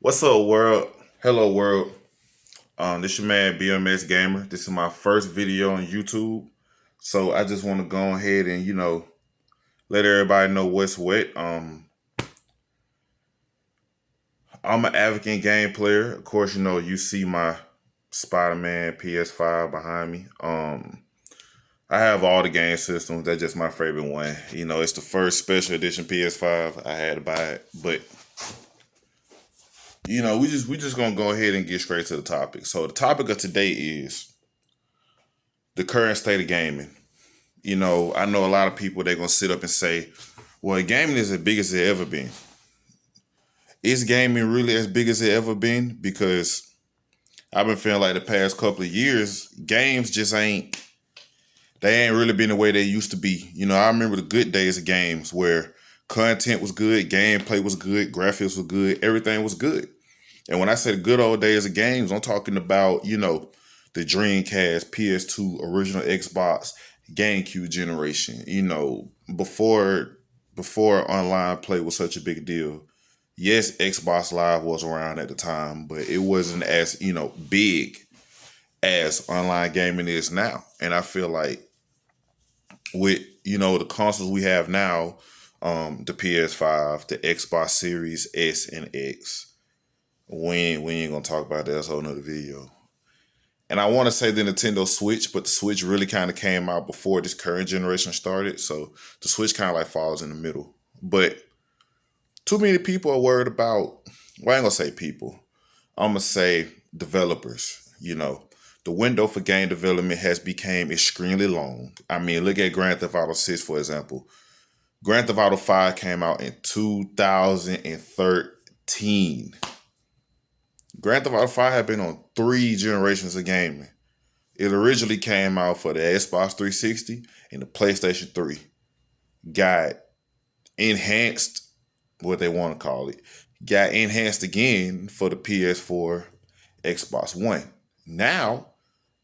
What's up, world? Hello, world. This your man BMS Gamer. This is my first video on YouTube, so I just want to go ahead and let everybody know what's what. I'm an advocate game player. Of course, you see my Spider-Man PS5 behind me. I have all the game systems. That's just my favorite one. It's the first special edition PS5. I had to buy it, but we just gonna go ahead and get straight to the topic. So the topic of today is the current state of gaming. I know a lot of people they're gonna sit up and say, "Well, gaming is as big as it ever been." Is gaming really as big as it ever been? Because I've been feeling like the past couple of years, games just ain't. They ain't really been the way they used to be. I remember the good days of games where content was good, gameplay was good, graphics was good, everything was good. And when I say the good old days of games, I'm talking about, the Dreamcast, PS2, original Xbox, GameCube generation, before online play was such a big deal. Yes, Xbox Live was around at the time, but it wasn't as, big as online gaming is now. And I feel like with, the consoles we have now, the PS5, the Xbox Series S and X, we ain't gonna talk about that. That's a whole nother video. And I want to say the Nintendo Switch, but the Switch really kind of came out before this current generation started. So the Switch kind of like falls in the middle. But too many people are worried about, well, I ain't gonna say people. I'm gonna say developers. The window for game development has become extremely long. I mean, look at Grand Theft Auto 6, for example. Grand Theft Auto 5 came out in 2013. Grand Theft Auto 5 had been on 3 generations of gaming. It originally came out for the Xbox 360 and the PlayStation 3. Got enhanced, what they want to call it. Got enhanced again for the PS4, Xbox One. Now,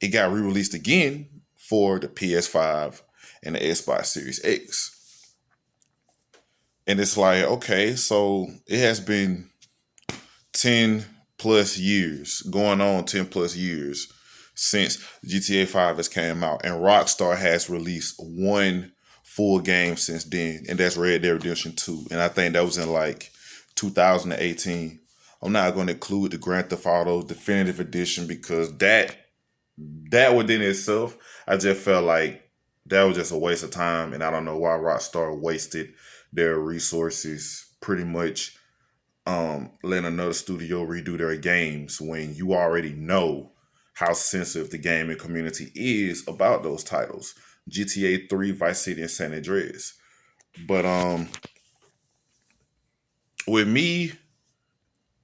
it got re-released again for the PS5 and the Xbox Series X. And it's like, okay, so it has been 10 plus years, going on 10 plus years since GTA 5 has came out, and Rockstar has released one full game since then, and that's Red Dead Redemption 2. And I think that was in like 2018. I'm not going to include the Grand Theft Auto Definitive Edition because that within itself, I just felt like that was just a waste of time, and I don't know why Rockstar wasted their resources pretty much letting another studio redo their games when you already know how sensitive the gaming community is about those titles. GTA 3, Vice City, and San Andreas. But with me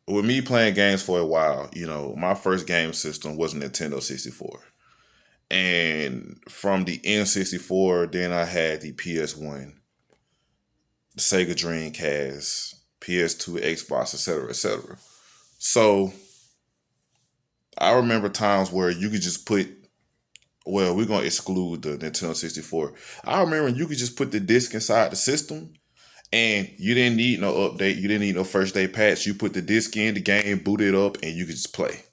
with me playing games for a while, my first game system was Nintendo 64. And from the N64, then I had the PS1, the Sega Dreamcast, PS2, Xbox, etc., etc. So I remember times where you could just put, well, we're gonna exclude the Nintendo 64. I remember you could just put the disc inside the system and you didn't need no update, you didn't need no first day patch. You put the disc in, the game, boot it up, and you could just play.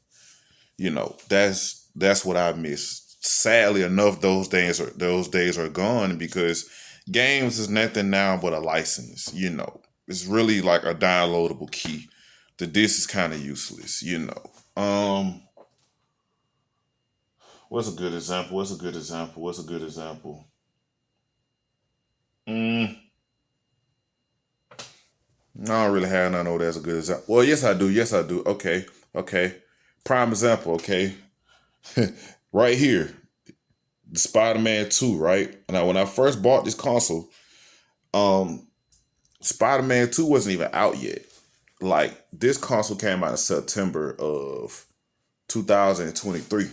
That's what I miss. Sadly enough, those days are gone because games is nothing now but a license. It's really like a downloadable key. The disc is kind of useless. What's a good example? What's a good example? What's a good example? Mm, I don't really have none of that's a good example. Well, yes, I do. Yes, I do. Okay. Okay. Prime example. Okay. Right here, the Spider-Man 2, right? Now, when I first bought this console, um, Spider-Man 2 wasn't even out yet. Like, this console came out in September of 2023.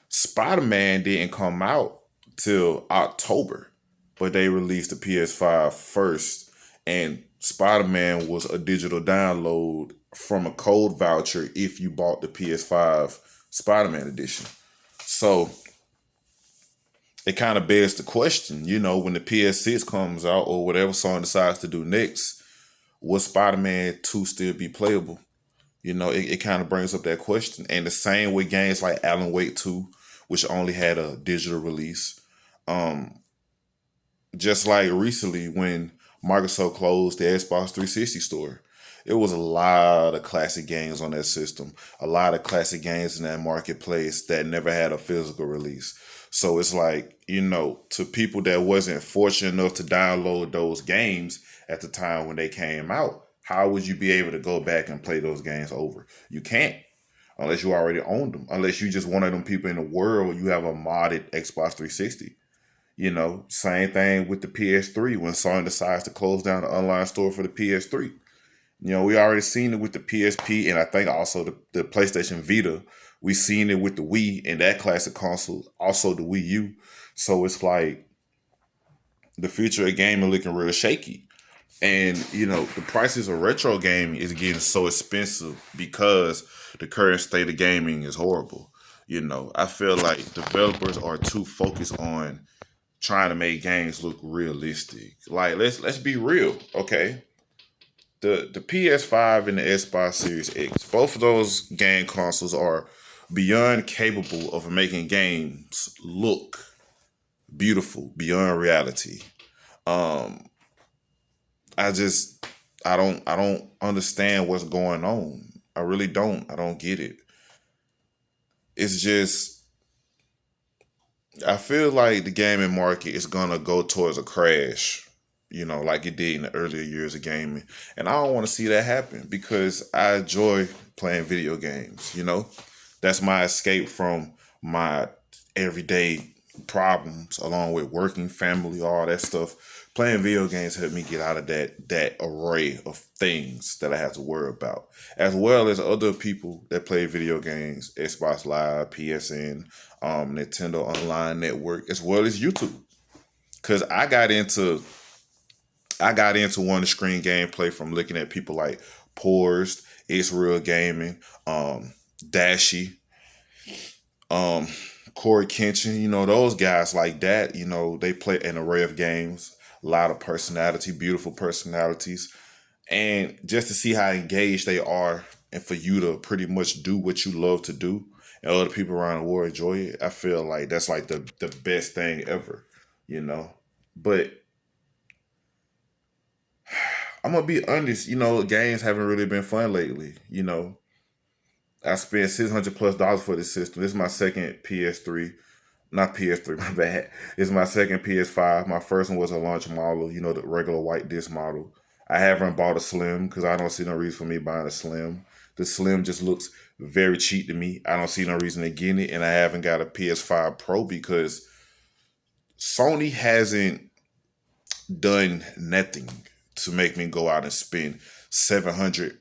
Spider-Man didn't come out till October, but they released the PS5 first, and Spider-Man was a digital download from a code voucher if you bought the PS5 Spider-Man edition. So it kind of begs the question, when the PS6 comes out or whatever Sony decides to do next, will Spider-Man 2 still be playable? It kind of brings up that question. And the same with games like Alan Wake 2, which only had a digital release. Um, just like recently when Microsoft closed the Xbox 360 store, it was a lot of classic games on that system, a lot of classic games in that marketplace that never had a physical release. So it's like, to people that wasn't fortunate enough to download those games at the time when they came out, how would you be able to go back and play those games over? You can't unless you already owned them, unless you just one of them people in the world, you have a modded Xbox 360. Same thing with the PS3 when Sony decides to close down the online store for the PS3. We already seen it with the PSP and I think also the PlayStation Vita. We seen it with the Wii and that classic console, also the Wii U. So it's like the future of gaming looking real shaky. And the prices of retro gaming is getting so expensive because the current state of gaming is horrible. I feel like developers are too focused on trying to make games look realistic. Like let's be real, okay? The PS5 and the Xbox Series X, both of those game consoles are beyond capable of making games look beautiful beyond reality. Um, I just I don't understand what's going on. I really don't. I don't get it. It's just I feel like the gaming market is gonna go towards a crash, like it did in the earlier years of gaming. And I don't want to see that happen because I enjoy playing video games, That's my escape from my everyday problems along with working, family, all that stuff. Playing video games help me get out of that array of things that I have to worry about, as well as other people that play video games, Xbox Live, PSN, Nintendo Online Network, as well as YouTube. Cause I got into one screen gameplay from looking at people like Porsed, It's Real Gaming, Dashi, um, Corey Kenshin, those guys like that, they play an array of games, a lot of personality, beautiful personalities. And just to see how engaged they are and for you to pretty much do what you love to do and other people around the world enjoy it, I feel like that's like the best thing ever, you know. But I'm gonna be honest, games haven't really been fun lately. I spent $600+ for this system. This is my second PS3. Not PS3, my bad. It's my second PS5. My first one was a launch model, the regular white disc model. I haven't bought a Slim because I don't see no reason for me buying a Slim. The Slim just looks very cheap to me. I don't see no reason to get it, and I haven't got a PS5 Pro because Sony hasn't done nothing to make me go out and spend $700+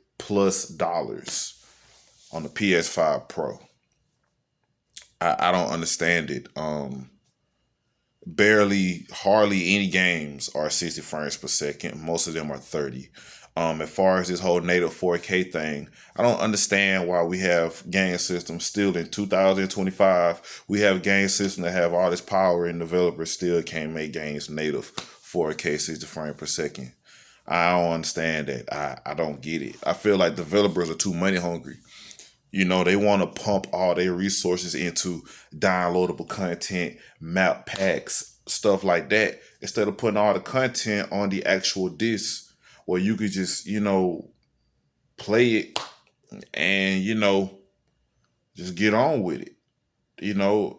on the PS5 Pro. I don't understand it. Hardly any games are 60 frames per second. Most of them are 30. As far as this whole native 4K thing, I don't understand why we have game systems still in 2025. We have game systems that have all this power and developers still can't make games native 4K 60 frames per second. I don't understand that. I don't get it. I feel like developers are too money hungry. They want to pump all their resources into downloadable content, map packs, stuff like that, instead of putting all the content on the actual disc where you could just, play it and, just get on with it.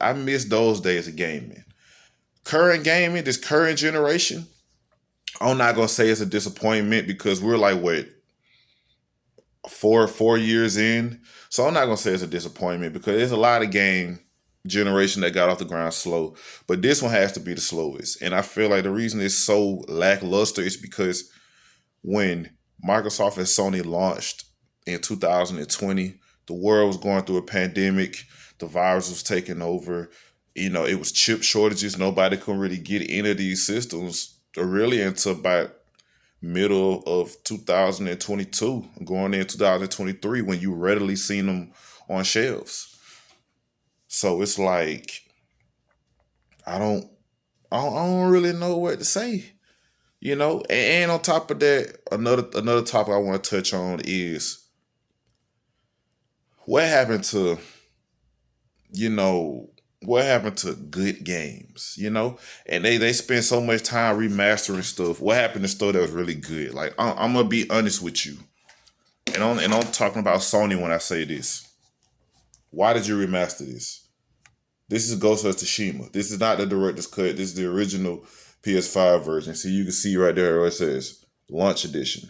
I miss those days of gaming. Current gaming, this current generation, I'm not gonna say it's a disappointment because we're like what 4 years in. So I'm not gonna say it's a disappointment because there's a lot of game generation that got off the ground slow. But this one has to be the slowest. And I feel like the reason it's so lackluster is because when Microsoft and Sony launched in 2020, the world was going through a pandemic, the virus was taking over. It was chip shortages. Nobody could really get into these systems really until about middle of 2022, going in 2023, when you readily seen them on shelves. So it's like I don't really know what to say, And on top of that, another topic I want to touch on is what happened to, you know, what happened to good games, And they spend so much time remastering stuff. What happened to stuff that was really good? Like I'm gonna be honest with you, and I'm talking about Sony when I say this. Why did you remaster this? This is Ghost of Tsushima. This is not the director's cut. This is the original PS5 version. So you can see right there where it says Launch Edition.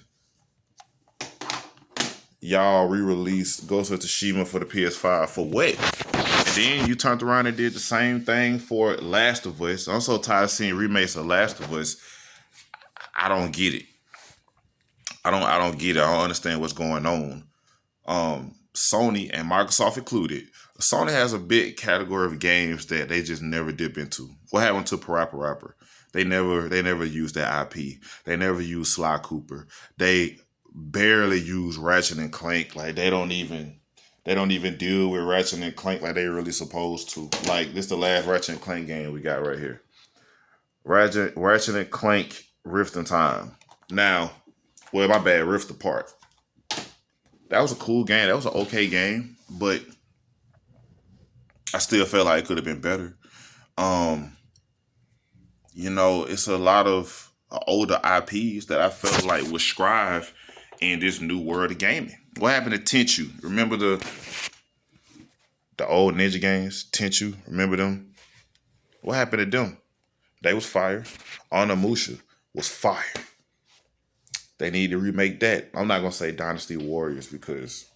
Y'all re-released Ghost of Tsushima for the PS5 for what? And then you turned around and did the same thing for Last of Us. I'm so tired of seeing remakes of Last of Us. I don't get it. I don't get it. I don't understand what's going on. Sony and Microsoft included. Sony has a big category of games that they just never dip into. What happened to Parappa Rapper? They never used that IP. They never used Sly Cooper. They barely use Ratchet and Clank. Like they don't even deal with Ratchet and Clank like they really supposed to. Like this the last Ratchet and Clank game we got right here. Ratchet and Clank Rift in Time. Now, well, my bad, Rift Apart. That was a cool game. That was an okay game, but I still felt like it could have been better. Um, it's a lot of older IPs that I felt like was strive in this new world of gaming. What happened to Tenchu? Remember the old Ninja games? Tenchu, remember them? What happened to them? They was fire. Onimusha was fire. They need to remake that. I'm not gonna say Dynasty Warriors because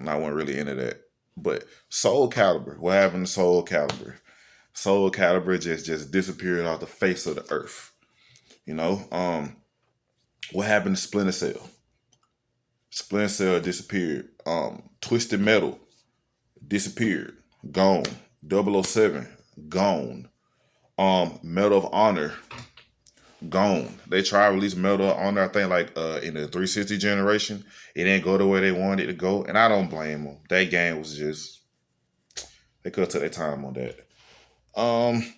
I wasn't really into that. But Soul Calibur, what happened to Soul Calibur? Soul Calibur just disappeared off the face of the earth. What happened to Splinter Cell? Splinter Cell disappeared. Twisted Metal disappeared. Gone. 007 gone. Medal of Honor gone. They tried to release Medal of Honor, I think, like in the 360 generation. It didn't go the way they wanted it to go, and I don't blame them. That game was just they could have took their time on that. Um,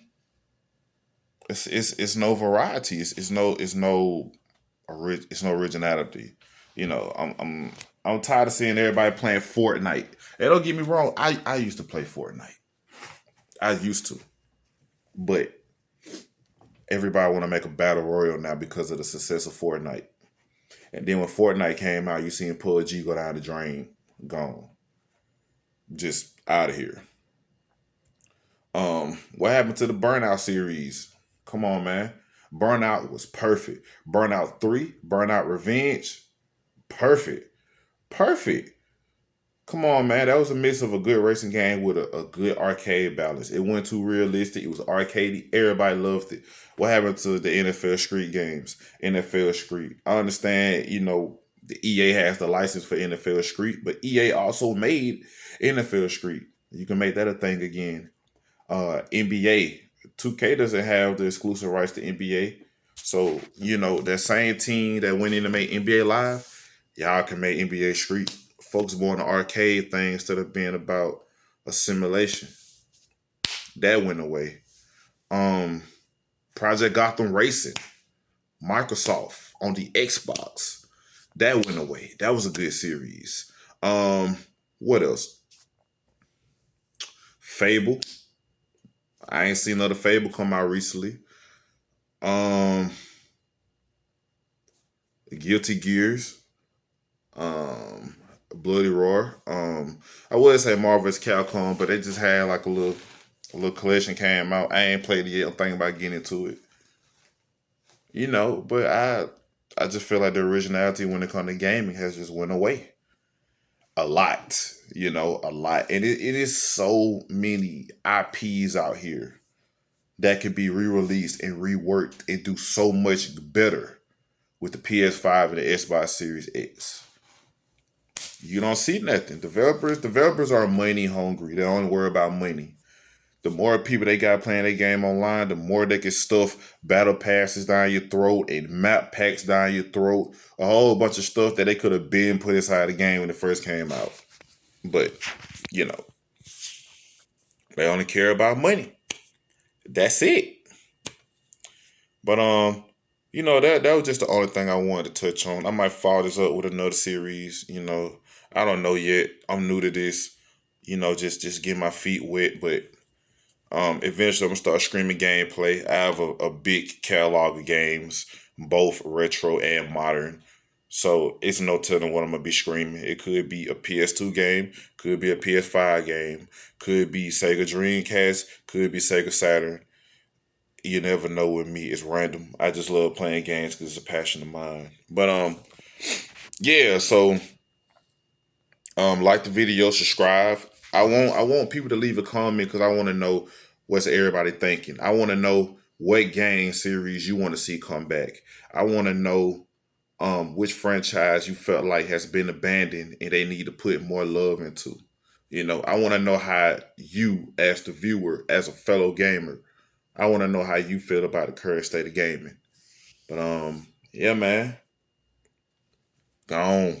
it's no variety. It's no originality. I'm tired of seeing everybody playing Fortnite. And don't get me wrong, I used to play Fortnite. I used to, but everybody want to make a battle royal now because of the success of Fortnite. And then when Fortnite came out, you seen PUBG go down the drain, gone, just out of here. What happened to the Burnout series? Come on, man. Burnout was perfect. Burnout 3, Burnout Revenge, perfect. Perfect. Come on, man. That was a mix of a good racing game with a good arcade balance. It wasn't too realistic. It was arcadey. Everybody loved it. What happened to the NFL Street games? NFL Street. I understand, the EA has the license for NFL Street, but EA also made NFL Street. You can make that a thing again. NBA. 2K doesn't have the exclusive rights to NBA. So, that same team that went in to make NBA Live, y'all can make NBA Street. Folks more on the arcade thing instead of being about a simulation. That went away. Project Gotham Racing, Microsoft on the Xbox. That went away. That was a good series. What else? Fable. I ain't seen another Fable come out recently. Um, Guilty Gears. Bloody Roar. I would say Marvel vs. Capcom, but they just had like a little collection came out. I ain't played it yet. I'm thinking about getting into it. But I just feel like the originality when it comes to gaming has just went away a lot. A lot, and it is so many IPs out here that could be re-released and reworked and do so much better with the PS5 and the Xbox Series X. You don't see nothing. Developers are money hungry. They only worry about money. The more people they got playing their game online, the more they can stuff battle passes down your throat and map packs down your throat. A whole bunch of stuff that they could have been put inside the game when it first came out. But, you know, they only care about money. That's it. But that was just the only thing I wanted to touch on. I might follow this up with another series. I don't know yet. I'm new to this. Just get my feet wet, but eventually I'm gonna start streaming gameplay. I have a big catalog of games, both retro and modern. So it's no telling what I'm gonna be streaming. It could be a PS2 game, could be a PS5 game, could be Sega Dreamcast, could be Sega Saturn. You never know with me. It's random. I just love playing games because it's a passion of mine. But yeah. So like the video, subscribe. I want people to leave a comment because I want to know what's everybody thinking. I want to know what game series you want to see come back. I want to know which franchise you felt like has been abandoned and they need to put more love into. I want to know how you, as the viewer, as a fellow gamer, I want to know how you feel about the current state of gaming. But yeah, man, gone.